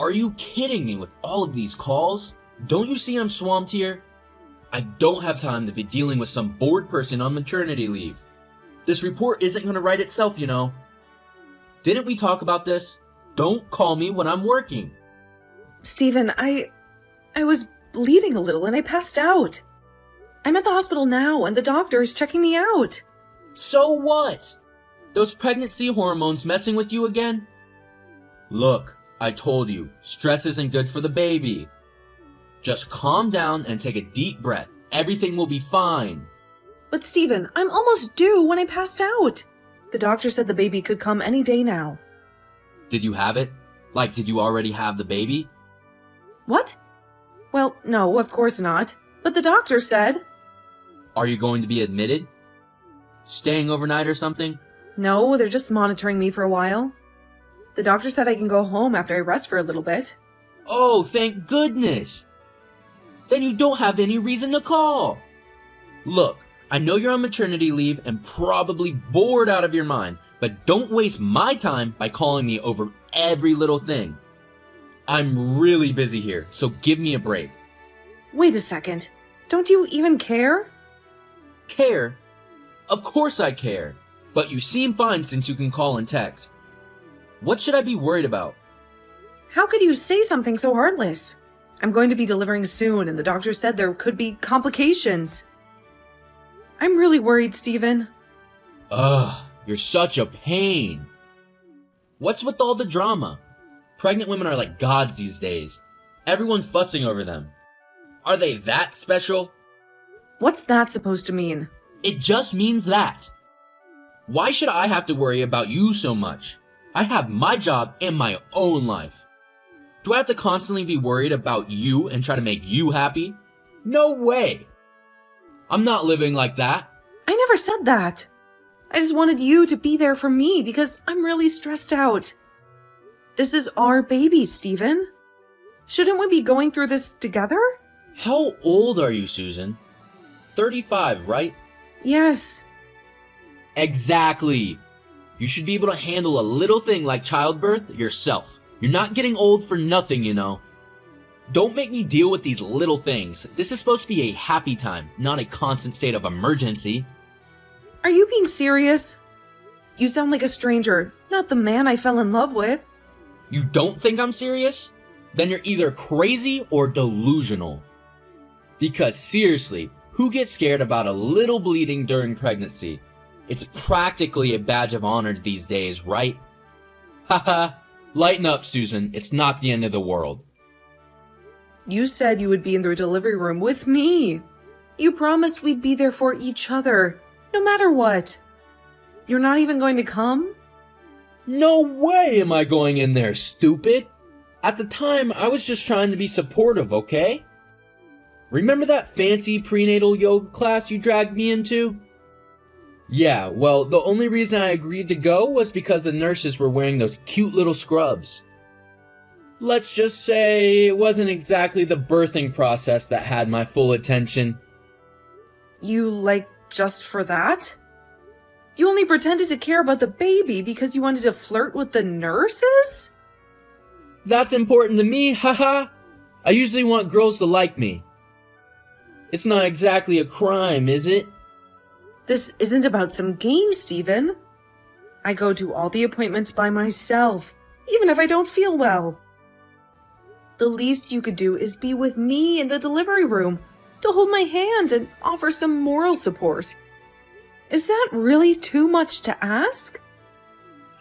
Are you kidding me with all of these calls? Don't you see I'm swamped here? I don't have time to be dealing with some bored person on maternity leave. This report isn't going to write itself, you know. Didn't we talk about this? Don't call me when I'm working. Stephen, I was bleeding a little and I passed out. I'm at the hospital now and the doctor is checking me out. So what? Those pregnancy hormones messing with you again? Look, I told you, stress isn't good for the baby. Just calm down and take a deep breath. Everything will be fine. But Stephen, I'm almost due when I passed out. The doctor said the baby could come any day now. Did you have it? Like, did you already have the baby? What? Well, no, of course not. But the doctor said... Are you going to be admitted? Staying overnight or something? No, they're just monitoring me for a while. The doctor said I can go home after I rest for a little bit. Oh, thank goodness! Then you don't have any reason to call. Look, I know you're on maternity leave and probably bored out of your mind, but don't waste my time by calling me over every little thing. I'm really busy here, so give me a break. Wait a second. Don't you even care? Care? Of course I care. But you seem fine since you can call and text. What should I be worried about? How could you say something so heartless? I'm going to be delivering soon and the doctor said there could be complications. I'm really worried, Stephen. Ugh, you're such a pain. What's with all the drama? Pregnant women are like gods these days. Everyone fussing over them. Are they that special? What's that supposed to mean? It just means that. Why should I have to worry about you so much? I have my job and my own life. Do I have to constantly be worried about you and try to make you happy? No way! I'm not living like that. I never said that. I just wanted you to be there for me because I'm really stressed out. This is our baby, Stephen. Shouldn't we be going through this together? How old are you, Susan? 35, right? Yes. Exactly. You should be able to handle a little thing like childbirth yourself. You're not getting old for nothing, you know. Don't make me deal with these little things. This is supposed to be a happy time, not a constant state of emergency. Are you being serious? You sound like a stranger, not the man I fell in love with. You don't think I'm serious? Then you're either crazy or delusional. Because seriously, who gets scared about a little bleeding during pregnancy? It's practically a badge of honor these days, right? Haha, lighten up, Susan. It's not the end of the world. You said you would be in the delivery room with me. You promised we'd be there for each other, no matter what. You're not even going to come? No way am I going in there, stupid! At the time, I was just trying to be supportive, okay? Remember that fancy prenatal yoga class you dragged me into? Yeah, well, the only reason I agreed to go was because the nurses were wearing those cute little scrubs. Let's just say it wasn't exactly the birthing process that had my full attention. You, just for that? You only pretended to care about the baby because you wanted to flirt with the nurses? That's important to me, haha! I usually want girls to like me. It's not exactly a crime, is it? This isn't about some game, Stephen. I go to all the appointments by myself, even if I don't feel well. The least you could do is be with me in the delivery room to hold my hand and offer some moral support. Is that really too much to ask?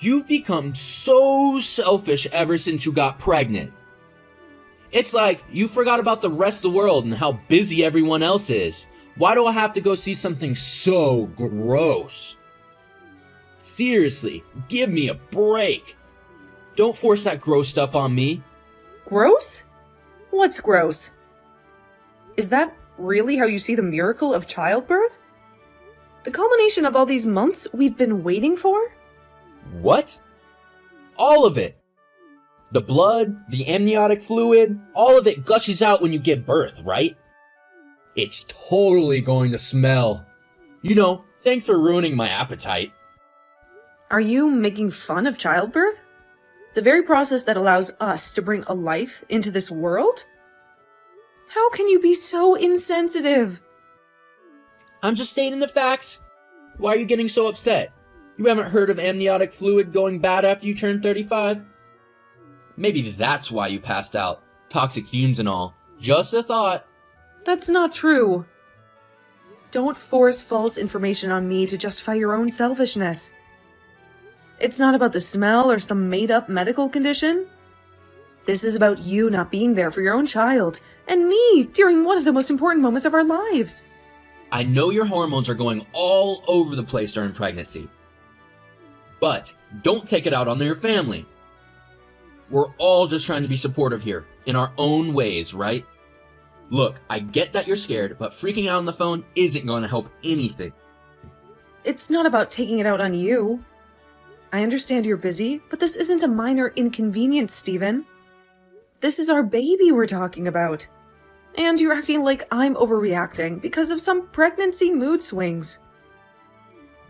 You've become so selfish ever since you got pregnant. It's like you forgot about the rest of the world and how busy everyone else is. Why do I have to go see something so gross? Seriously, give me a break. Don't force that gross stuff on me. Gross? What's gross? Is that really how you see the miracle of childbirth? The culmination of all these months we've been waiting for? What? All of it. The blood, the amniotic fluid, all of it gushes out when you give birth, right? It's totally going to smell. You know, thanks for ruining my appetite. Are you making fun of childbirth? The very process that allows us to bring a life into this world? How can you be so insensitive? I'm just stating the facts. Why are you getting so upset? You haven't heard of amniotic fluid going bad after you turn 35? Maybe that's why you passed out. Toxic fumes and all. Just a thought. That's not true. Don't force false information on me to justify your own selfishness. It's not about the smell or some made-up medical condition. This is about you not being there for your own child, and me during one of the most important moments of our lives. I know your hormones are going all over the place during pregnancy. But don't take it out on your family. We're all just trying to be supportive here, in our own ways, right? Look, I get that you're scared, but freaking out on the phone isn't going to help anything. It's not about taking it out on you. I understand you're busy, but this isn't a minor inconvenience, Stephen. This is our baby we're talking about. And you're acting like I'm overreacting because of some pregnancy mood swings.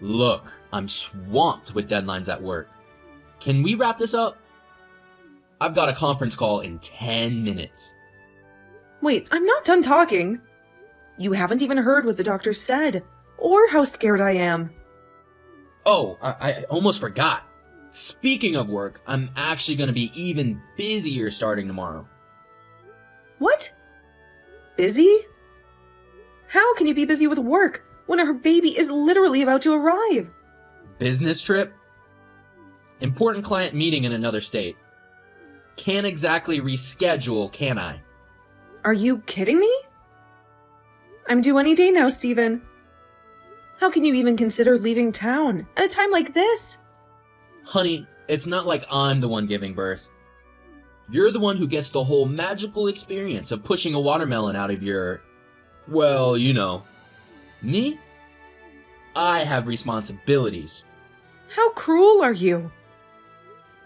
Look, I'm swamped with deadlines at work. Can we wrap this up? I've got a conference call in 10 minutes. Wait, I'm not done talking. You haven't even heard what the doctor said, or how scared I am. Oh, I almost forgot. Speaking of work, I'm actually going to be even busier starting tomorrow. What? Busy? How can you be busy with work when our baby is literally about to arrive? Business trip? Important client meeting in another state. Can't exactly reschedule, can I? Are you kidding me? I'm due any day now, Stephen. How can you even consider leaving town at a time like this? Honey, it's not like I'm the one giving birth. You're the one who gets the whole magical experience of pushing a watermelon out of your... well, you know. Me? I have responsibilities. How cruel are you?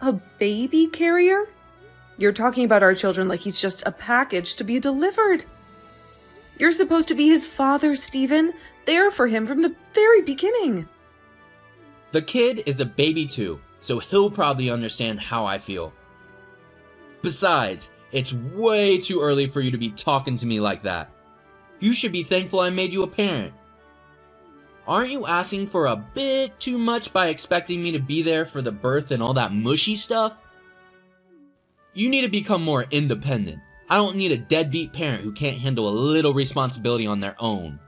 A baby carrier? You're talking about our children like he's just a package to be delivered. You're supposed to be his father, Stephen, there for him from the very beginning. The kid is a baby too, so he'll probably understand how I feel. Besides, it's way too early for you to be talking to me like that. You should be thankful I made you a parent. Aren't you asking for a bit too much by expecting me to be there for the birth and all that mushy stuff? You need to become more independent. I don't need a deadbeat parent who can't handle a little responsibility on their own.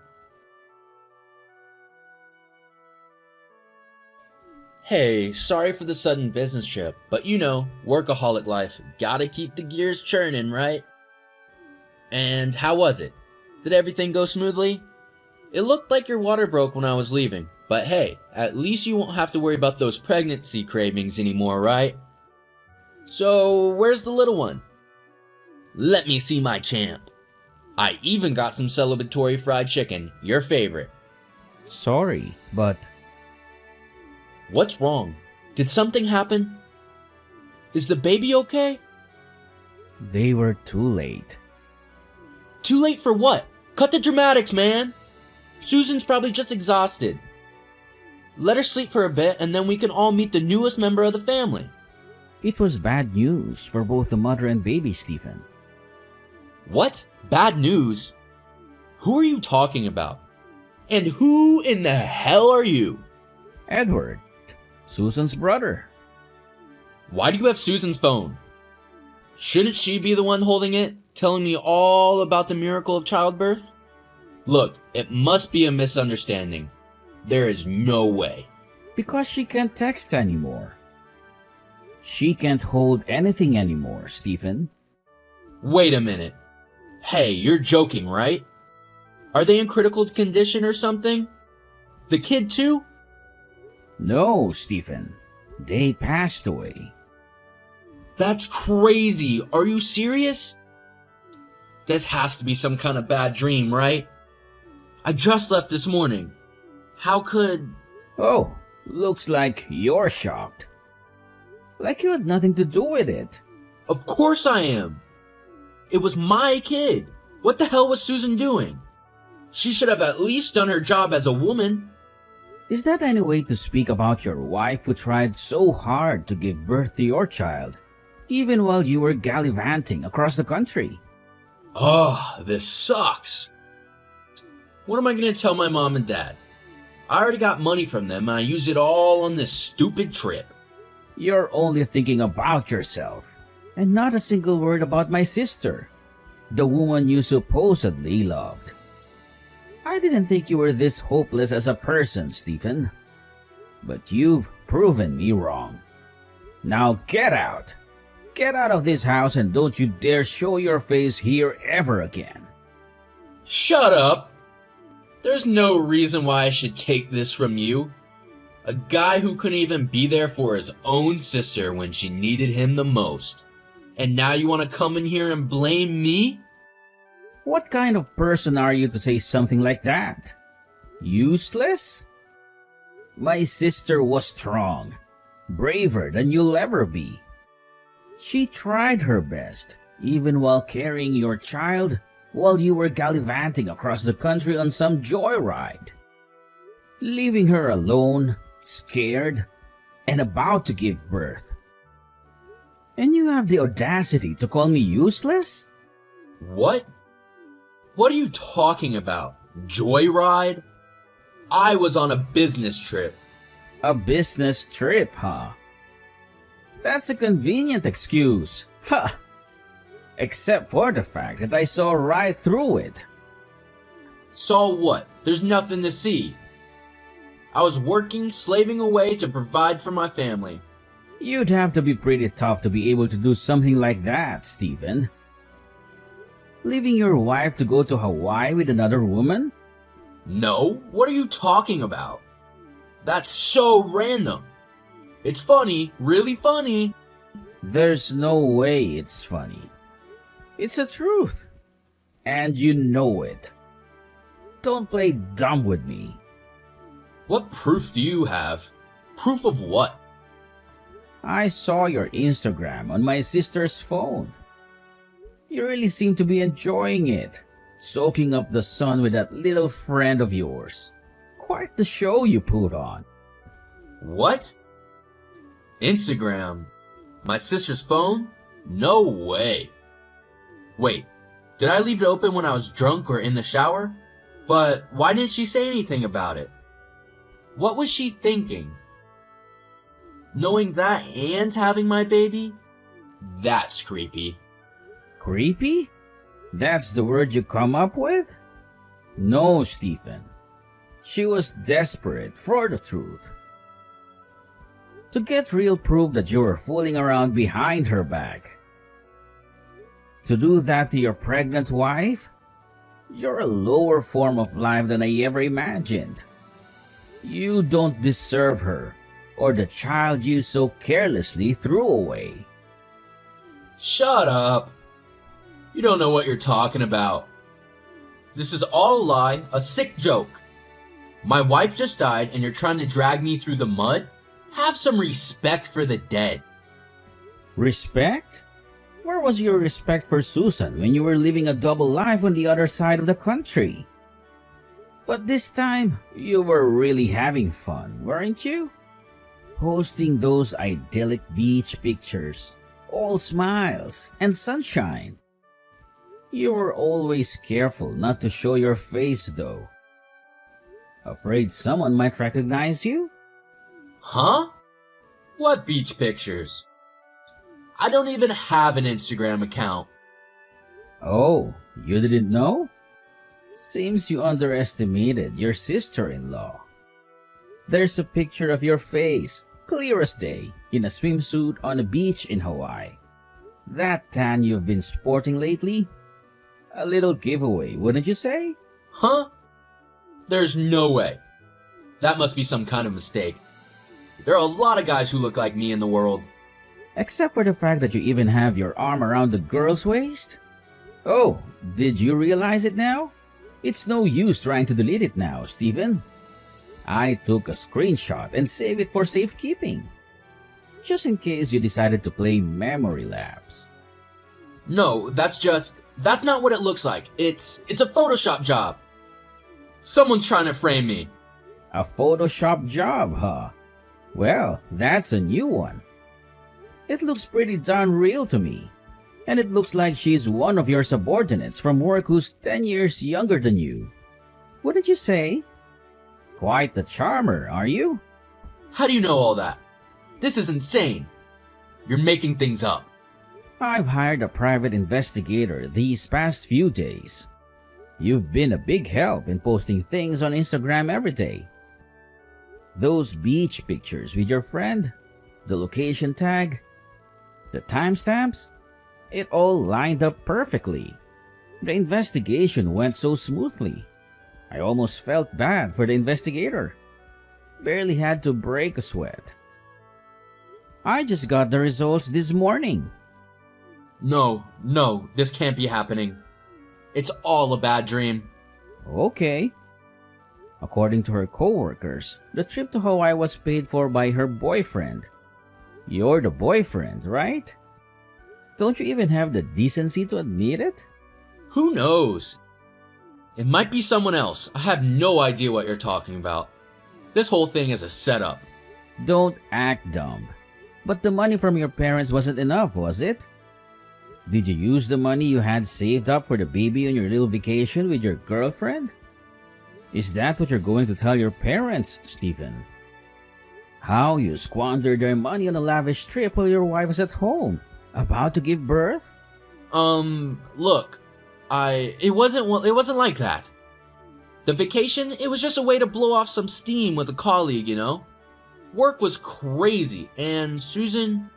Hey, sorry for the sudden business trip, but you know, workaholic life, gotta keep the gears churning, right? And how was it? Did everything go smoothly? It looked like your water broke when I was leaving, but hey, at least you won't have to worry about those pregnancy cravings anymore, right? So, where's the little one? Let me see my champ. I even got some celebratory fried chicken, your favorite. Sorry, but What's wrong? Did something happen? Is the baby okay? they were too late. Too late for what? Cut the dramatics, man! Susan's probably just exhausted. Let her sleep for a bit and then we can all meet the newest member of the family. It was bad news for both the mother and baby, Stephen. What? Bad news? Who are you talking about? And who in the hell are you? Edward, Susan's brother. Why do you have Susan's phone? Shouldn't she be the one holding it, telling me all about the miracle of childbirth? Look, it must be a misunderstanding. There is no way. Because she can't text anymore. She can't hold anything anymore, Stephen. Wait a minute. Hey, you're joking, right? Are they in critical condition or something? The kid too? No, Stephen. They passed away. That's crazy. Are you serious? This has to be some kind of bad dream, right? I just left this morning. How could... Oh, looks like you're shocked. Like you had nothing to do with it. Of course I am. It was my kid. What the hell was Susan doing? She should have at least done her job as a woman. Is that any way to speak about your wife who tried so hard to give birth to your child, even while you were gallivanting across the country? Ugh, this sucks. What am I gonna tell my mom and dad? I already got money from them and I use it all on this stupid trip. You're only thinking about yourself, and not a single word about my sister, the woman you supposedly loved. I didn't think you were this hopeless as a person, Stephen. But you've proven me wrong. Now get out! Get out of this house and don't you dare show your face here ever again. Shut up! There's no reason why I should take this from you. A guy who couldn't even be there for his own sister when she needed him the most. And now you want to come in here and blame me? What kind of person are you to say something like that? Useless? My sister was strong, braver than you'll ever be. She tried her best, even while carrying your child while you were gallivanting across the country on some joyride. Leaving her alone, scared, and about to give birth. And you have the audacity to call me useless? What? What are you talking about? Joyride? I was on a business trip. A business trip, huh? That's a convenient excuse. Ha! Except for the fact that I saw right through it. Saw what? There's nothing to see. I was working, slaving away to provide for my family. You'd have to be pretty tough to be able to do something like that, Stephen. Leaving your wife to go to Hawaii with another woman? No, what are you talking about? That's so random. It's funny, really funny. There's no way it's funny. It's the truth. And you know it. Don't play dumb with me. What proof do you have? Proof of what? I saw your Instagram on my sister's phone. You really seem to be enjoying it, soaking up the sun with that little friend of yours. Quite the show you put on. What? Instagram? My sister's phone? No way. Wait, did I leave it open when I was drunk or in the shower? But why didn't she say anything about it? What was she thinking? Knowing that and having my baby? That's creepy. Creepy? That's the word you come up with? No, Stephen. She was desperate for the truth. To get real proof that you were fooling around behind her back. To do that to your pregnant wife? You're a lower form of life than I ever imagined. You don't deserve her, or the child you so carelessly threw away. Shut up. You don't know what you're talking about. This is all a lie, a sick joke. My wife just died and you're trying to drag me through the mud? Have some respect for the dead. Respect? Where was your respect for Susan when you were living a double life on the other side of the country? But this time, you were really having fun, weren't you? Posting those idyllic beach pictures, all smiles and sunshine. You were always careful not to show your face though. Afraid someone might recognize you? Huh? What beach pictures? I don't even have an Instagram account. Oh, you didn't know? Seems you underestimated your sister-in-law. There's a picture of your face, clear as day, in a swimsuit on a beach in Hawaii. That tan you've been sporting lately? A little giveaway, wouldn't you say? Huh? There's no way. That must be some kind of mistake. There are a lot of guys who look like me in the world. Except for the fact that you even have your arm around the girl's waist? Oh, did you realize it now? It's no use trying to delete it now, Stephen. I took a screenshot and saved it for safekeeping. Just in case you decided to play memory lapse. No, that's not what it looks like. It's a Photoshop job. Someone's trying to frame me. A Photoshop job, huh? Well, that's a new one. It looks pretty darn real to me. And it looks like she's one of your subordinates from work who's 10 years younger than you. Wouldn't you say? Quite the charmer, are you? How do you know all that? This is insane. You're making things up. I've hired a private investigator these past few days. You've been a big help in posting things on Instagram every day. Those beach pictures with your friend, the location tag, the timestamps, it all lined up perfectly. The investigation went so smoothly. I almost felt bad for the investigator. Barely had to break a sweat. I just got the results this morning. No, this can't be happening. It's all a bad dream. Okay. According to her co-workers, the trip to Hawaii was paid for by her boyfriend. You're the boyfriend, right? Don't you even have the decency to admit it? Who knows? It might be someone else. I have no idea what you're talking about. This whole thing is a setup. Don't act dumb. But the money from your parents wasn't enough, was it? Did you use the money you had saved up for the baby on your little vacation with your girlfriend? Is that what you're going to tell your parents, Stephen? How you squandered their money on a lavish trip while your wife was at home, about to give birth? Look, it wasn't like that. The vacation, it was just a way to blow off some steam with a colleague, you know? Work was crazy, and Susan,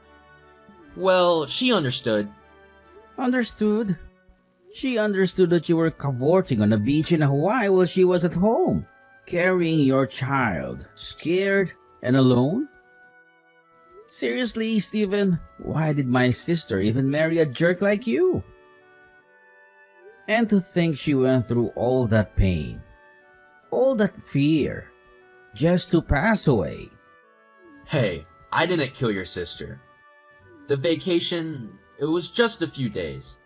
well, she understood. Understood? She understood that you were cavorting on a beach in Hawaii while she was at home, carrying your child, scared and alone? Seriously, Stephen, why did my sister even marry a jerk like you? And to think she went through all that pain, all that fear, just to pass away. Hey, I didn't kill your sister. The vacation, it was just a few days.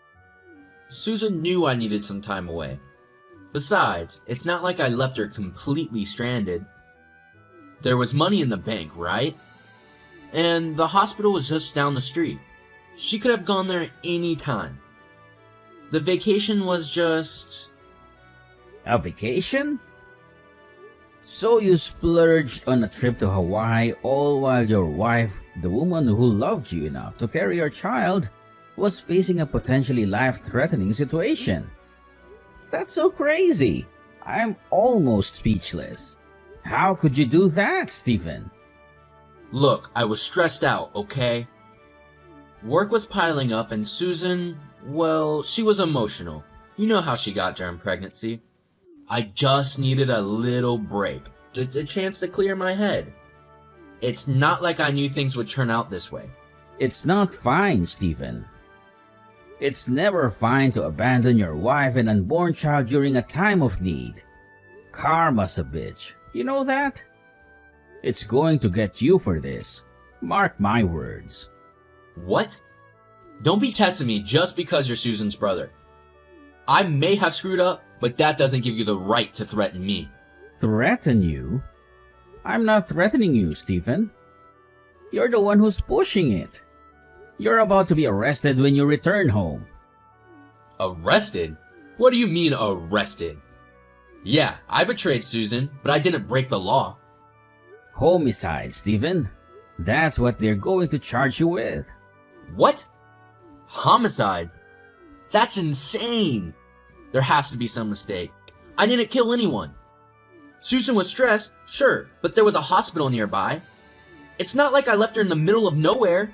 Susan knew I needed some time away. Besides, it's not like I left her completely stranded. There was money in the bank, right? And the hospital was just down the street. She could have gone there any time. The vacation was just... A vacation? So you splurged on a trip to Hawaii all while your wife, the woman who loved you enough to carry your child, was facing a potentially life-threatening situation. That's so crazy. I'm almost speechless. How could you do that, Stephen? Look, I was stressed out, okay? Work was piling up and Susan, well, she was emotional. You know how she got during pregnancy. I just needed a little break, a chance to clear my head. It's not like I knew things would turn out this way. It's not fine, Stephen. It's never fine to abandon your wife and unborn child during a time of need. Karma's a bitch. You know that? It's going to get you for this. Mark my words. What? Don't be testing me just because you're Susan's brother. I may have screwed up, but that doesn't give you the right to threaten me. Threaten you? I'm not threatening you, Stephen. You're the one who's pushing it. You're about to be arrested when you return home. Arrested? What do you mean arrested? Yeah, I betrayed Susan, but I didn't break the law. Homicide, Stephen. That's what they're going to charge you with. What? Homicide? That's insane! There has to be some mistake. I didn't kill anyone. Susan was stressed, sure, but there was a hospital nearby. It's not like I left her in the middle of nowhere.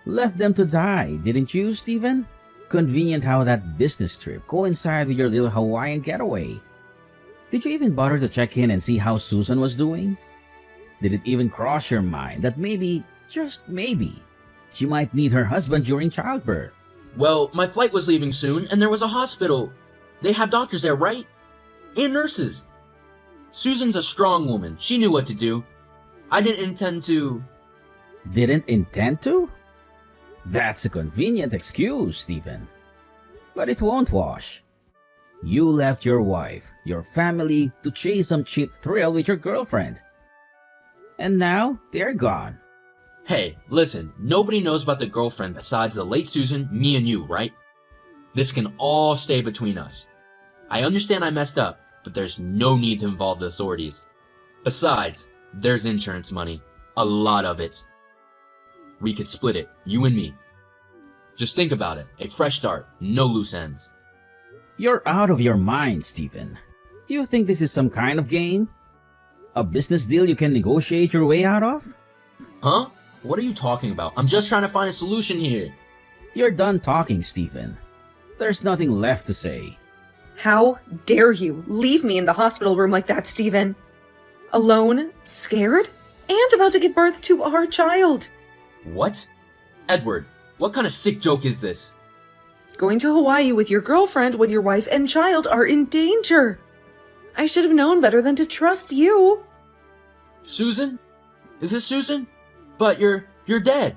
Left them to die, didn't you, Stephen? Convenient how that business trip coincided with your little Hawaiian getaway. Did you even bother to check in and see how Susan was doing? Did it even cross your mind that maybe, just maybe, she might need her husband during childbirth? Well, my flight was leaving soon and there was a hospital. They have doctors there, right? And nurses. Susan's a strong woman. She knew what to do. I didn't intend to... Didn't intend to? That's a convenient excuse, Stephen. But it won't wash. You left your wife, your family, to chase some cheap thrill with your girlfriend. And now, they're gone. Hey, listen, nobody knows about the girlfriend besides the late Susan, me and you, right? This can all stay between us. I understand I messed up, but there's no need to involve the authorities. Besides, there's insurance money. A lot of it. We could split it, you and me. Just think about it. A fresh start, no loose ends. You're out of your mind, Stephen. You think this is some kind of game? A business deal you can negotiate your way out of? Huh? What are you talking about? I'm just trying to find a solution here. You're done talking, Stephen. There's nothing left to say. How dare you leave me in the hospital room like that, Stephen? Alone, scared, and about to give birth to our child. What? Edward, what kind of sick joke is this? Going to Hawaii with your girlfriend when your wife and child are in danger. I should have known better than to trust you. Susan? Is this Susan? But you're dead.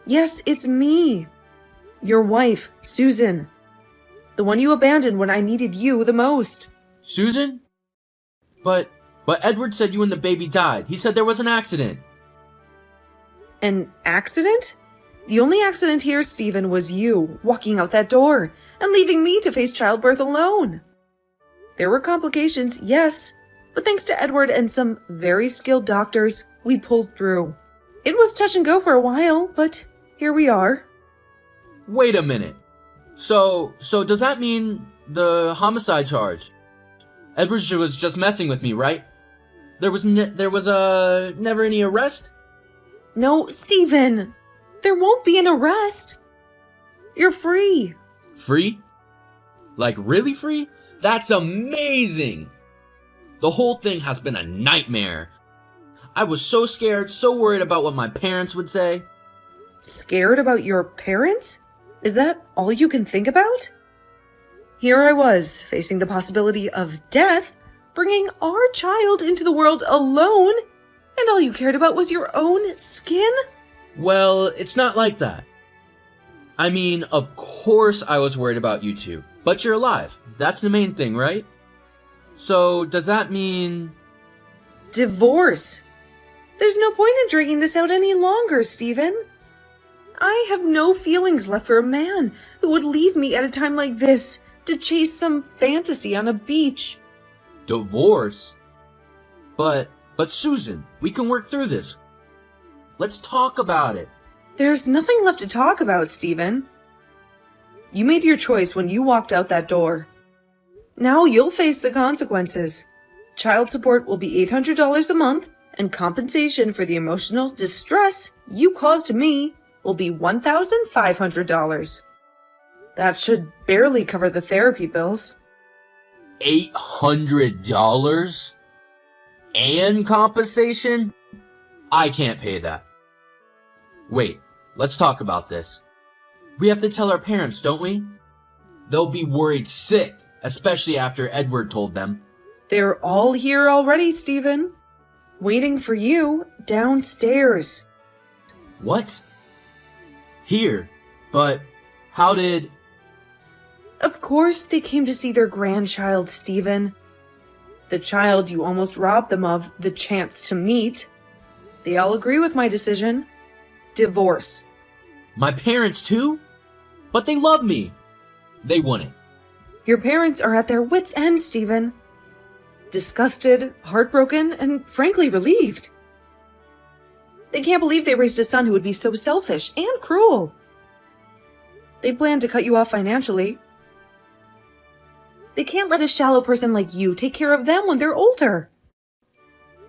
Yes, it's me. Your wife, Susan. The one you abandoned when I needed you the most. Susan? But Edward said you and the baby died. He said there was an accident. An accident? The only accident here, Stephen, was you walking out that door and leaving me to face childbirth alone. There were complications, yes, but thanks to Edward and some very skilled doctors, we pulled through. It was touch and go for a while, but here we are. Wait a minute. So does that mean the homicide charge? Edward was just messing with me, right? There was never any arrest? No, Stephen. There won't be an arrest. You're free. Free? Like really free? That's amazing! The whole thing has been a nightmare. I was so scared, so worried about what my parents would say. Scared about your parents? Is that all you can think about? Here I was, facing the possibility of death, bringing our child into the world alone, and all you cared about was your own skin? Well, it's not like that. I mean, of course I was worried about you two, but you're alive. That's the main thing, right? So, does that mean... Divorce. There's no point in dragging this out any longer, Stephen. I have no feelings left for a man who would leave me at a time like this to chase some fantasy on a beach. Divorce? But Susan, we can work through this. Let's talk about it. There's nothing left to talk about, Stephen. You made your choice when you walked out that door. Now you'll face the consequences. Child support will be $800 a month, and compensation for the emotional distress you caused me will be $1,500. That should barely cover the therapy bills. $800? And compensation? I can't pay that. Wait, let's talk about this. We have to tell our parents, don't we? They'll be worried sick, especially after Edward told them. They're all here already, Stephen. Waiting for you downstairs. What? Here? But how did... Of course they came to see their grandchild, Stephen. The child you almost robbed them of the chance to meet. They all agree with my decision. Divorce. My parents too? But they love me. They wouldn't. Your parents are at their wits' end, Stephen. Disgusted, heartbroken, and frankly relieved. They can't believe they raised a son who would be so selfish and cruel. They plan to cut you off financially. They can't let a shallow person like you take care of them when they're older.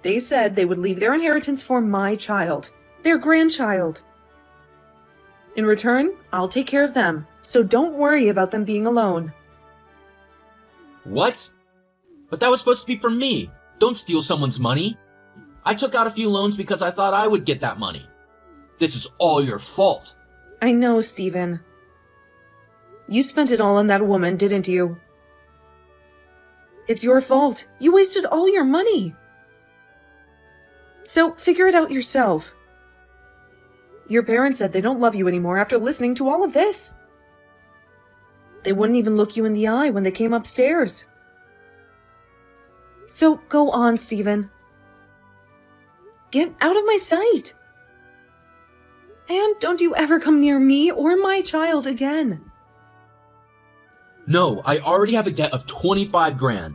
They said they would leave their inheritance for my child, their grandchild. In return, I'll take care of them, so don't worry about them being alone. What? But that was supposed to be for me. Don't steal someone's money. I took out a few loans because I thought I would get that money. This is all your fault. I know, Stephen. You spent it all on that woman, didn't you? It's your fault. You wasted all your money. So figure it out yourself. Your parents said they don't love you anymore after listening to all of this. They wouldn't even look you in the eye when they came upstairs. So go on, Stephen. Get out of my sight. And don't you ever come near me or my child again. No, I already have a debt of 25 grand.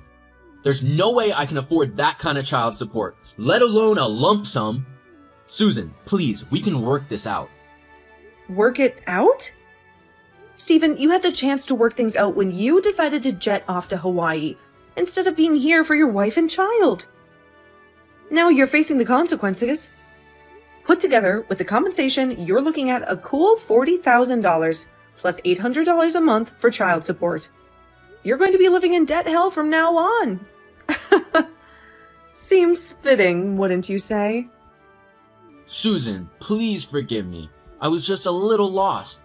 There's no way I can afford that kind of child support, let alone a lump sum. Susan, please, we can work this out. Work it out? Stephen, you had the chance to work things out when you decided to jet off to Hawaii, instead of being here for your wife and child. Now you're facing the consequences. Put together with the compensation, you're looking at a cool $40,000 plus $800 a month for child support. You're going to be living in debt hell from now on. Seems fitting, wouldn't you say? Susan, please forgive me. I was just a little lost.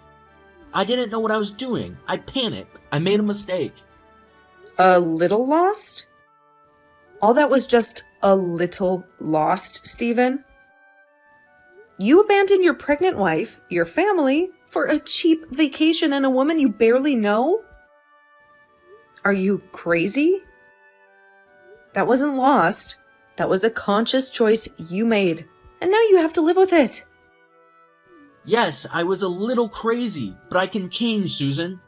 I didn't know what I was doing. I panicked. I made a mistake. A little lost? All that was just a little lost, Stephen? You abandoned your pregnant wife, your family, for a cheap vacation and a woman you barely know? Are you crazy? That wasn't lost. That was a conscious choice you made, and now you have to live with it. Yes, I was a little crazy, but I can change, Susan.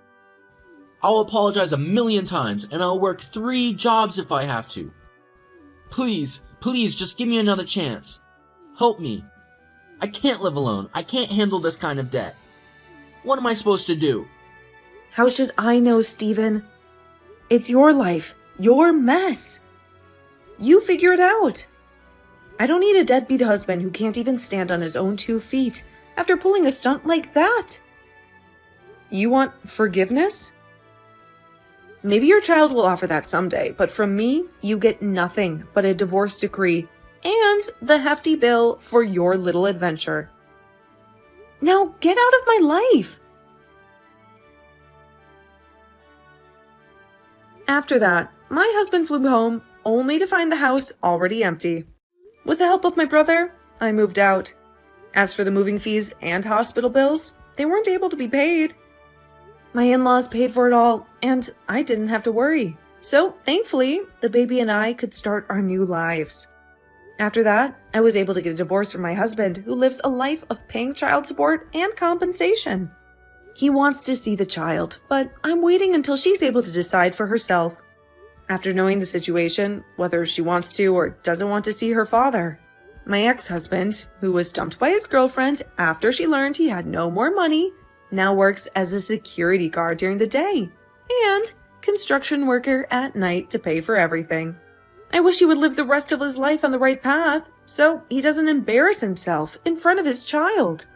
I'll apologize a million times, and I'll work 3 jobs if I have to. Please, please, just give me another chance. Help me. I can't live alone. I can't handle this kind of debt. What am I supposed to do? How should I know, Stephen? It's your life, your mess. You figure it out. I don't need a deadbeat husband who can't even stand on his own 2 feet after pulling a stunt like that. You want forgiveness? Maybe your child will offer that someday, but from me, you get nothing but a divorce decree and the hefty bill for your little adventure. Now get out of my life. After that, my husband flew home only to find the house already empty. With the help of my brother, I moved out. As for the moving fees and hospital bills, they weren't able to be paid. My in-laws paid for it all, and I didn't have to worry. So, thankfully, the baby and I could start our new lives. After that, I was able to get a divorce from my husband, who lives a life of paying child support and compensation. He wants to see the child, but I'm waiting until she's able to decide for herself. After knowing the situation, whether she wants to or doesn't want to see her father. My ex-husband, who was dumped by his girlfriend after she learned he had no more money, now works as a security guard during the day and construction worker at night to pay for everything. I wish he would live the rest of his life on the right path so he doesn't embarrass himself in front of his child.